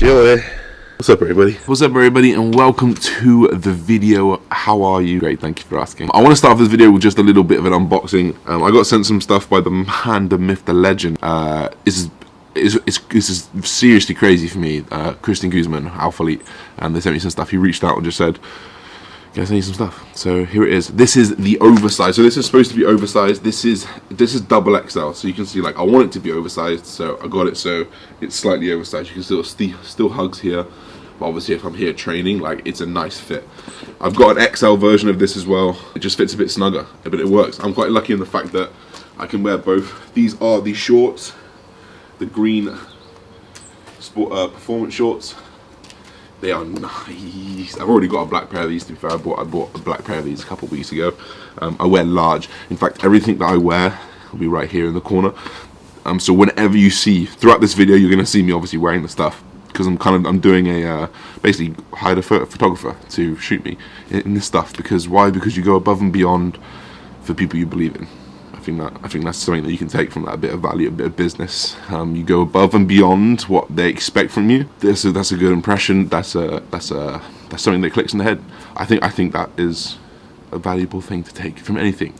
Enjoy. What's up everybody and welcome to the video. How are you? Great, thank you for asking. I want to start this video with just a little bit of an unboxing. I got sent some stuff by the man, the myth, the legend. This is seriously crazy for me. Christian Guzman, Alphalete, and they sent me some stuff. He reached out and just said, guys, I need some stuff. So here it is. This is the oversized. So this is supposed to be oversized. This is double XL. So you can see, like, I want it to be oversized, so I got it so it's slightly oversized. You can still hugs here, but obviously if I'm here training, like, it's a nice fit. I've got an XL version of this as well. It just fits a bit snugger, but it works. I'm quite lucky in the fact that I can wear both. These are the shorts, the green sport performance shorts. They are nice. I've already got a black pair of these, to be fair. I bought a black pair of these a couple of weeks ago. I wear large. In fact, everything that I wear will be right here in the corner. So whenever you see, throughout this video, you're going to see me obviously wearing the stuff. Because I'm doing a, basically hired a photographer to shoot me in this stuff. Because why? Because you go above and beyond for people you believe in. I think that's something that you can take from that, a bit of value, a bit of business. You go above and beyond what they expect from you. That's a good impression. That's something that clicks in the head. I think that is a valuable thing to take from anything,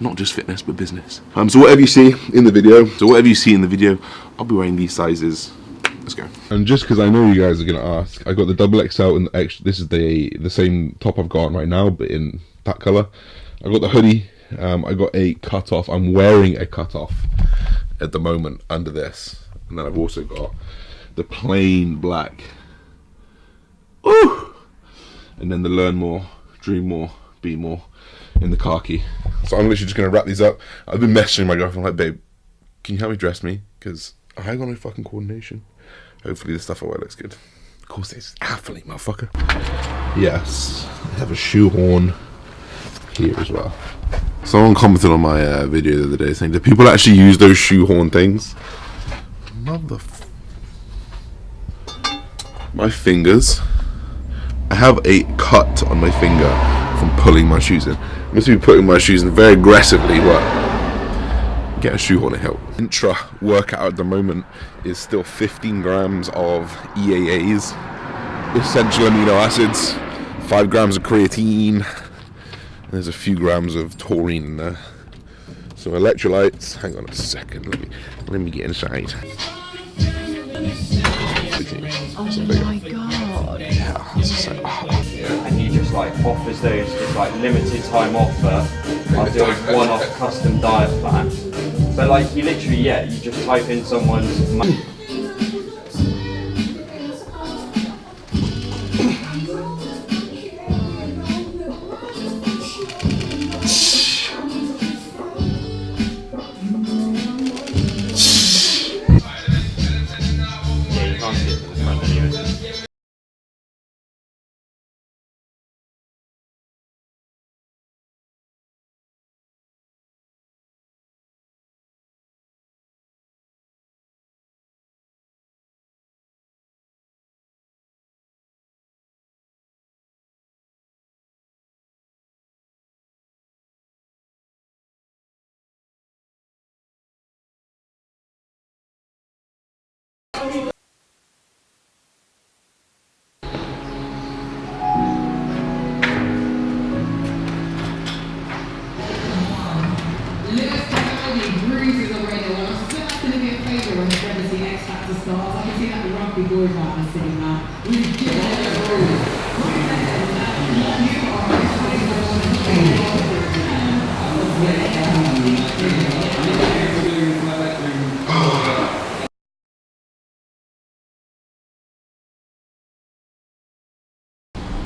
not just fitness but business. So whatever you see in the video, I'll be wearing these sizes. Let's go. And just because I know you guys are gonna ask, I got the double XL and the extra. This is the same top I've got on right now, but in that color. I got the hoodie. I got a cutoff. I'm wearing a cutoff at the moment under this, and then I've also got the plain black. Ooh! And then the learn more, dream more, be more in the khaki. So I'm literally just gonna wrap these up. I've been messaging my girlfriend like, babe, can you help me dress me? Because I ain't got no fucking coordination. Hopefully the stuff I wear looks good. Of course, it's Alphalete, motherfucker. Yes, I have a shoehorn here as well. Someone commented on my video the other day saying, do people actually use those shoehorn things? My fingers. I have a cut on my finger from pulling my shoes in. I must be putting my shoes in very aggressively, but get a shoehorn to help. Intra workout at the moment is still 15 grams of EAAs, essential amino acids, 5 grams of creatine. There's a few grams of taurine in there. Some electrolytes. Hang on a second. Let me get inside. Oh my god. Yeah. And you just like offers those just like limited time offer. I'll do a one-off custom diet plan. But like you literally, yeah, you just type in someone's money.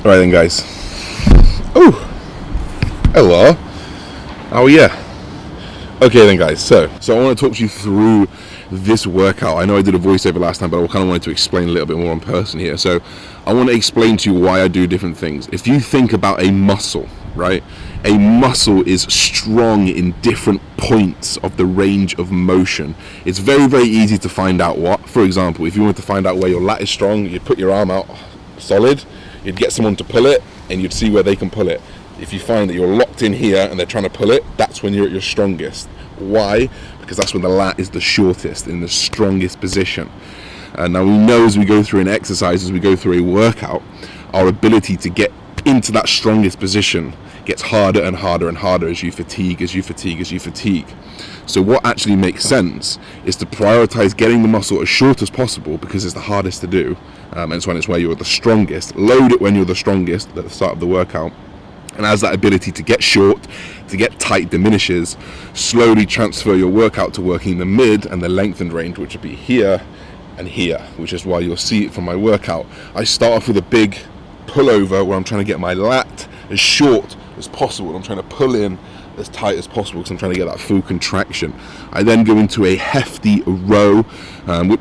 Alright then, guys. Oh, hello. Oh yeah. Okay then, guys. So I want to talk to you through this workout. I know I did a voiceover last time, but I kind of wanted to explain a little bit more in person here. So I want to explain to you why I do different things. If you think about a muscle, right? A muscle is strong in different points of the range of motion. It's very, very easy to find out what. For example, if you want to find out where your lat is strong, you put your arm out solid. You'd get someone to pull it, and you'd see where they can pull it. If you find that you're locked in here and they're trying to pull it, that's when you're at your strongest. Why? Because that's when the lat is the shortest, in the strongest position. And now we know as we go through an exercise, as we go through a workout, our ability to get into that strongest position gets harder and harder and harder as you fatigue, as you fatigue, as you fatigue. So what actually makes sense is to prioritize getting the muscle as short as possible, because it's the hardest to do, and it's when it's where you're the strongest. Load it when you're the strongest at the start of the workout, and as that ability to get short, to get tight diminishes, slowly transfer your workout to working the mid and the lengthened range, which would be here and here, which is why you'll see it from my workout. I start off with a big pullover where I'm trying to get my lat as short as possible. I'm trying to pull in as tight as possible because I'm trying to get that full contraction. I then go into a hefty row,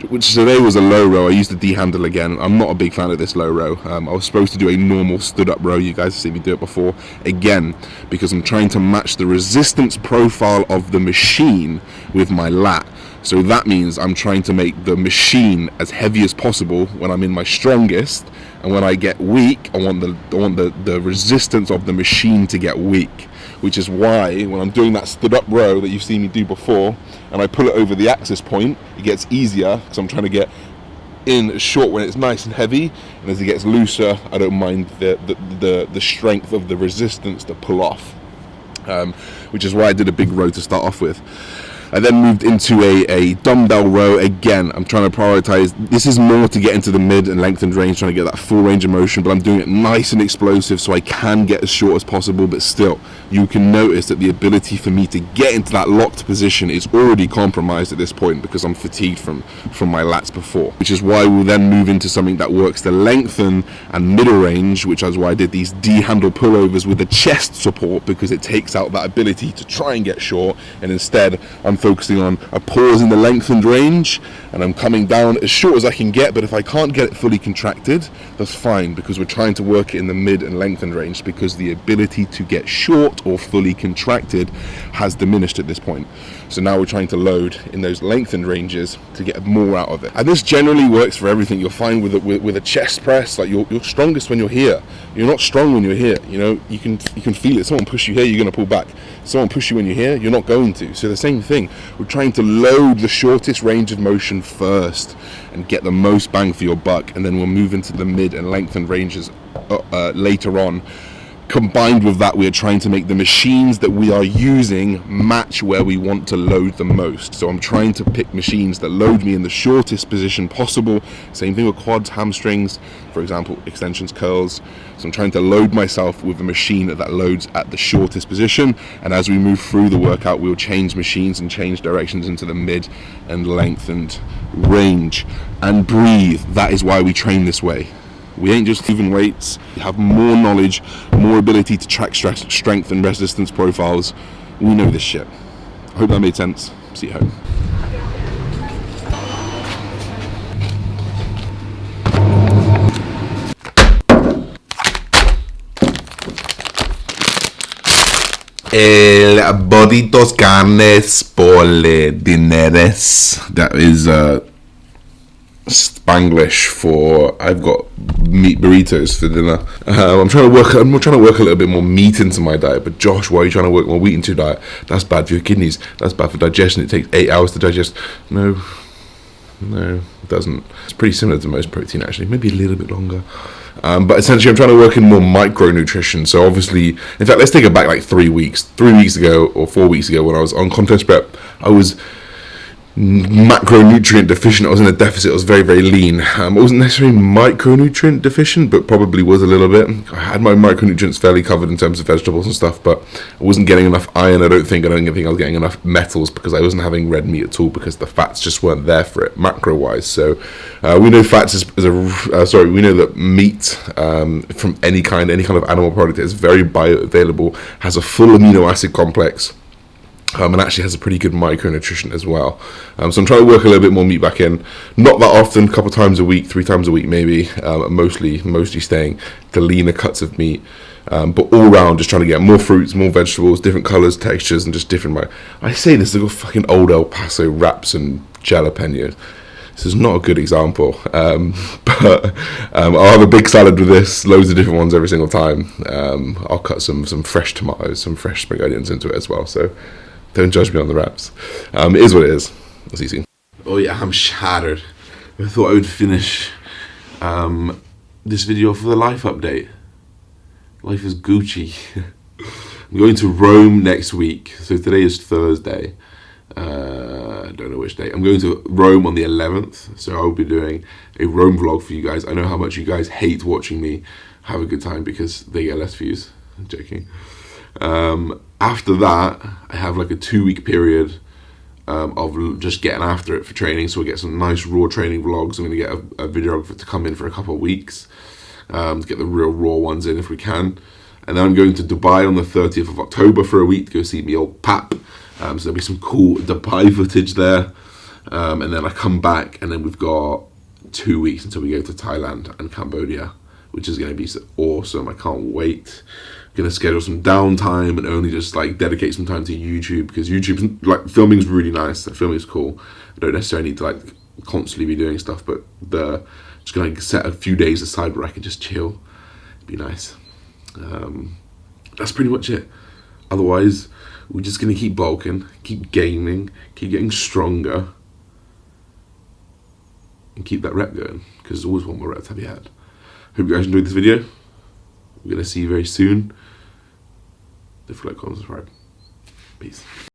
which today was a low row. I used the D handle again. I'm not a big fan of this low row. I was supposed to do a normal stood up row. You guys have seen me do it before. Again, because I'm trying to match the resistance profile of the machine with my lat. So that means I'm trying to make the machine as heavy as possible when I'm in my strongest, and when I get weak, I want the resistance of the machine to get weak. Which is why when I'm doing that stood up row that you've seen me do before, and I pull it over the axis point, it gets easier because I'm trying to get in short when it's nice and heavy, and as it gets looser, I don't mind the strength of the resistance to pull off. Which is why I did a big row to start off with. I then moved into a dumbbell row. Again, I'm trying to prioritize. This is more to get into the mid and lengthened range, trying to get that full range of motion, but I'm doing it nice and explosive so I can get as short as possible. But still, you can notice that the ability for me to get into that locked position is already compromised at this point because I'm fatigued from my lats before, which is why we'll then move into something that works the lengthen and middle range, which is why I did these D handle pullovers with the chest support, because it takes out that ability to try and get short, and instead I'm focusing on a pause in the lengthened range, and I'm coming down as short as I can get. But if I can't get it fully contracted, that's fine, because we're trying to work it in the mid and lengthened range, because the ability to get short or fully contracted has diminished at this point. So now we're trying to load in those lengthened ranges to get more out of it. And this generally works for everything. You'll find with a chest press, like you're strongest when you're here. You're not strong when you're here. You know, you can feel it. Someone push you here, you're going to pull back. Someone push you when you're here, you're not going to. So the same thing. We're trying to load the shortest range of motion first and get the most bang for your buck, and then we'll move into the mid and lengthened ranges later on. Combined with that, we are trying to make the machines that we are using match where we want to load the most. So I'm trying to pick machines that load me in the shortest position possible. Same thing with quads, hamstrings, for example, extensions, curls. So I'm trying to load myself with a machine that loads at the shortest position. And as we move through the workout, we'll change machines and change directions into the mid and lengthened range. And breathe. That is why we train this way. We ain't just moving weights. We have more knowledge, more ability to track strength and resistance profiles. We know this shit. I hope that made sense. See you home. El burritos, carnes, pole, dineres. That is Spanglish for I've got meat burritos for dinner. I'm trying to work a little bit more meat into my diet. But Josh, why are you trying to work more wheat into your diet? That's bad for your kidneys. That's bad for digestion. It takes 8 hours to digest. No, it doesn't. It's pretty similar to most protein, actually. Maybe a little bit longer. But essentially, I'm trying to work in more micronutrition. So obviously, in fact, let's take it back like 3 weeks. 3 weeks ago or 4 weeks ago, when I was on contest prep, I was macronutrient deficient. I was in a deficit. I was very, very lean. I wasn't necessarily micronutrient deficient, but probably was a little bit. I had my micronutrients fairly covered in terms of vegetables and stuff, but I wasn't getting enough iron. I don't think I was getting enough metals, because I wasn't having red meat at all, because the fats just weren't there for it macro wise. So we know fats we know that meat from any kind of animal product is very bioavailable, has a full amino acid complex. And actually has a pretty good micronutrition as well. So I'm trying to work a little bit more meat back in. Not that often, a couple times a week, 3 times a week maybe. Mostly staying to leaner cuts of meat. But all round, just trying to get more fruits, more vegetables, different colours, textures, and just different. I say this, they've got fucking old El Paso wraps and jalapenos. This is not a good example. But I'll have a big salad with this, loads of different ones every single time. I'll cut some fresh tomatoes, some fresh spring onions into it as well. So don't judge me on the wraps. It is what it is. That's easy. Oh yeah, I'm shattered. I thought I would finish this video for the life update. Life is Gucci. I'm going to Rome next week. So today is Thursday. I don't know which day. I'm going to Rome on the 11th. So I'll be doing a Rome vlog for you guys. I know how much you guys hate watching me have a good time because they get less views. I'm joking. After that, I have like a 2-week period of just getting after it for training. So we'll get some nice raw training vlogs. I'm going to get a videographer to come in for a couple of weeks to get the real raw ones in if we can. And then I'm going to Dubai on the 30th of October for a week to go see me old pap. So there'll be some cool Dubai footage there. And then I come back and then we've got 2 weeks until we go to Thailand and Cambodia, which is going to be awesome. I can't wait. I'm going to schedule some downtime and only just like dedicate some time to YouTube, because YouTube, like, filming is really nice. Filming is cool. I don't necessarily need to like constantly be doing stuff, but just going to set a few days aside where I can just chill. It'd be nice. That's pretty much it. Otherwise, we're just going to keep bulking, keep gaining, keep getting stronger, and keep that rep going, because there's always one more rep to be had. Hope you guys enjoyed this video. We're going to see you very soon. Don't forget to like, comment, subscribe. Peace.